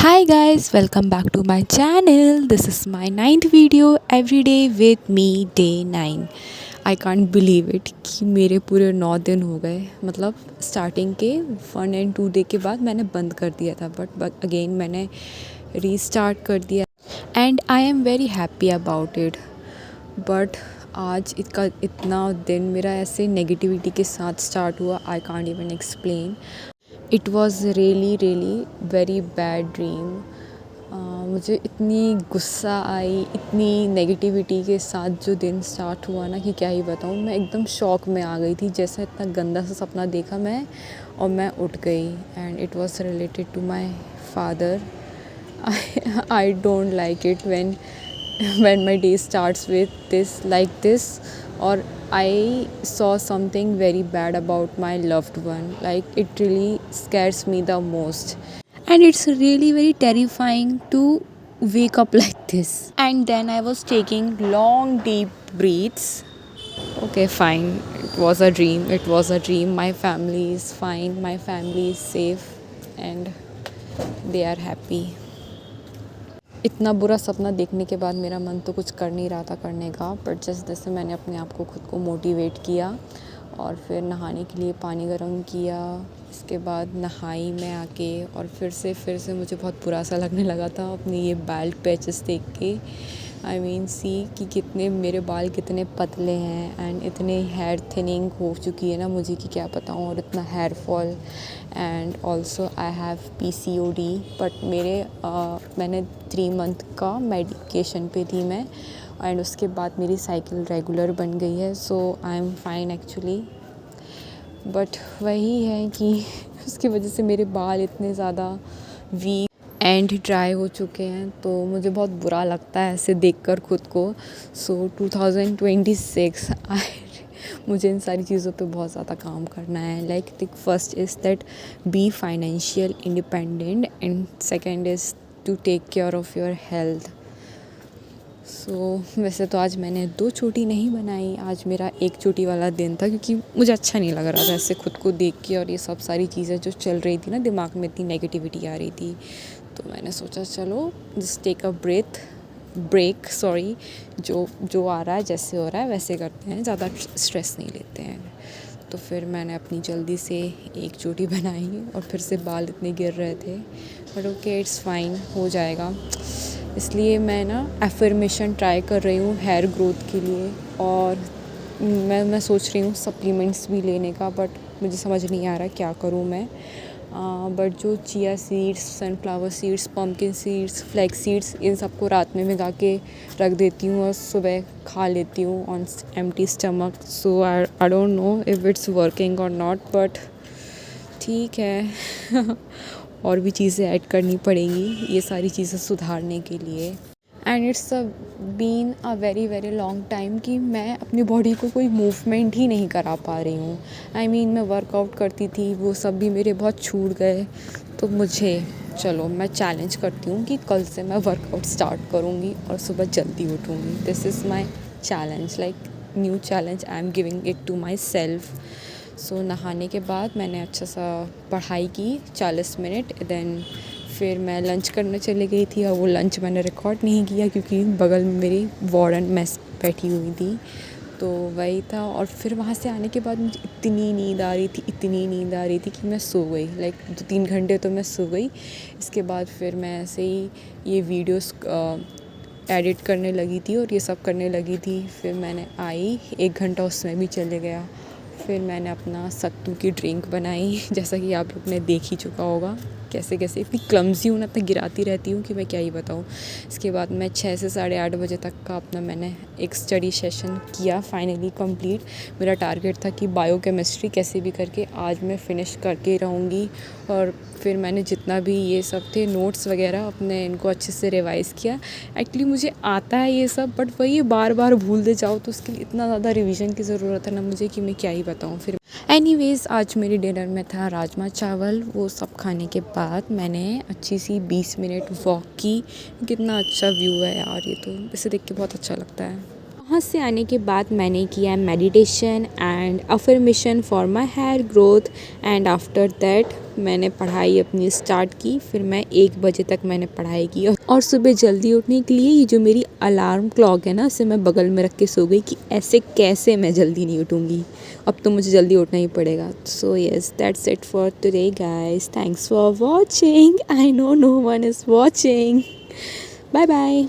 Hi guys, welcome back to my channel. This is my ninth video every day with me day 9. I can't believe it कि मेरे पूरे 9 दिन हो गए। मतलब स्टार्टिंग के 1 और 2 डे के बाद मैंने बंद कर दिया था, बट अगेन मैंने रीस्टार्ट कर दिया and I am very happy about it. But आज इसका इतना दिन मेरा ऐसे नेगेटिविटी के साथ स्टार्ट हुआ, I can't even explain. It was really very bad dream. मुझे इतनी गुस्सा आई, इतनी नेगेटिविटी के साथ जो दिन स्टार्ट हुआ ना कि क्या ही बताऊँ। मैं एकदम शॉक में आ गई थी, जैसा इतना गंदा सा सपना देखा मैं और मैं उठ गई। And it was related to my father. I don't like it when my day starts with this like this, or I saw something very bad about my loved one. Like it really scares me the most, and it's really very terrifying to wake up like this. And then I was taking long deep breaths. Okay, fine, it was a dream. My family is fine, my family is safe, and they are happy. इतना बुरा सपना देखने के बाद मेरा मन तो कुछ कर नहीं रहा था करने का, बट जैसे मैंने अपने आप को खुद को मोटिवेट किया और फिर नहाने के लिए पानी गर्म किया। इसके बाद नहाई मैं आके, और फिर से मुझे बहुत बुरा सा लगने लगा था अपने ये बाल पैचेस देख के। आई मीन सी कि कितने मेरे बाल कितने पतले हैं एंड इतने हेयर थिनिंग हो चुकी है ना मुझे कि क्या बताऊँ, और इतना hair fall. And also I have PCOD, but मैंने 3 मंथ का मेडिकेशन पे थी मैं, एंड उसके बाद मेरी साइकिल रेगुलर बन गई है। So I am fine actually. But वही है कि उसकी वजह से मेरे बाल इतने ज़्यादा वीक एंड ड्राई हो चुके हैं, तो मुझे बहुत बुरा लगता है ऐसे देखकर खुद को। सो 2026 मुझे इन सारी चीज़ों पे बहुत ज़्यादा काम करना है। Like the first is that be financial independent, and second is to take care of your health. So वैसे तो आज मैंने 2 चोटी नहीं बनाई, आज मेरा 1 चोटी वाला दिन था, क्योंकि मुझे अच्छा नहीं लग रहा था ऐसे खुद को देख के, और ये सब सारी चीज़ें जो चल रही थी ना दिमाग में, इतनी नेगेटिविटी आ रही थी। तो मैंने सोचा चलो just take a break, sorry, जो आ रहा है जैसे हो रहा है वैसे करते हैं, ज़्यादा स्ट्रेस नहीं लेते हैं। तो फिर मैंने अपनी जल्दी से 1 चोटी बनाई, और फिर से बाल इतने गिर रहे थे, बट ओके इट्स फाइन, हो जाएगा। इसलिए मैं ना एफर्मेशन ट्राई कर रही हूँ हेयर ग्रोथ के लिए, और मैं सोच रही हूँ सप्लीमेंट्स भी लेने का, बट मुझे समझ नहीं आ रहा क्या करूँ मैं। बट जो chia seeds, sunflower seeds, pumpkin seeds, flax seeds, इन सबको रात में भिगा के रख देती हूँ और सुबह खा लेती हूँ on empty stomach. So I don't know if it's working और नॉट, बट ठीक है। और भी चीज़ें ऐड करनी पड़ेंगी ये सारी चीज़ें सुधारने के लिए। And it's been a very long time कि मैं अपनी बॉडी को कोई मूवमेंट ही नहीं करा पा रही हूँ। आई मीन मैं वर्कआउट करती थी, वो सब भी मेरे बहुत छूट गए। तो चलो मैं चैलेंज करती हूँ कि कल से मैं वर्कआउट स्टार्ट करूँगी और सुबह जल्दी उठूँगी। This is my challenge, like new challenge I am giving it to myself. So नहाने के बाद मैंने अच्छा सा पढ़ाई की 40 मिनट, देन फिर मैं लंच करने चली गई थी, और वो लंच मैंने रिकॉर्ड नहीं किया क्योंकि बगल में मेरी वार्डन मेस बैठी हुई थी, तो वही था। और फिर वहाँ से आने के बाद मुझे इतनी नींद आ रही थी कि मैं सो गई। लाइक 2-3 घंटे तो मैं सो गई। इसके बाद फिर मैं ऐसे ही ये वीडियोस एडिट करने लगी थी और ये सब करने लगी थी। फिर मैंने 1 घंटा उसमें भी चले गया। फिर मैंने अपना सत्तू की ड्रिंक बनाई, जैसा कि आप लोग ने देख ही चुका होगा कैसे इतनी क्लम्जी हूँ ना, तो गिराती रहती हूँ कि मैं क्या ही बताऊँ। इसके बाद मैं 6 से 8:30 बजे तक का अपना मैंने एक स्टडी सेशन किया, फाइनली कंप्लीट। मेरा टारगेट था कि बायोकेमिस्ट्री कैसे भी करके आज मैं फ़िनिश करके रहूँगी। और फिर मैंने जितना भी ये सब थे नोट्स वगैरह अपने, इनको अच्छे से रिवाइज़ किया। एक्चुअली मुझे आता है ये सब, बट वही बार भूलते जाओ, तो उसके लिए इतना ज़्यादा रिवीजन की ज़रूरत है ना मुझे कि मैं क्या ही बताऊँ फिर। एनीवेज़ आज मेरे डिनर में था राजमा चावल। वो सब खाने के बाद मैंने अच्छी सी 20 मिनट वॉक की। कितना अच्छा व्यू है यार, ये तो इसे देख के बहुत अच्छा लगता है। वहाँ से आने के बाद मैंने किया meditation and affirmation for my hair growth, and after that मैंने पढ़ाई अपनी स्टार्ट की, फिर मैं 1 बजे तक मैंने पढ़ाई की और सुबह जल्दी उठने के लिए ये जो मेरी अलार्म क्लॉक है ना, इसे मैं बगल में रख के सो गई कि ऐसे कैसे मैं जल्दी नहीं उठूँगी, अब तो मुझे जल्दी उठना ही पड़ेगा। So yes, that's it for today guys, thanks for watching. I know no one is watching. Bye bye.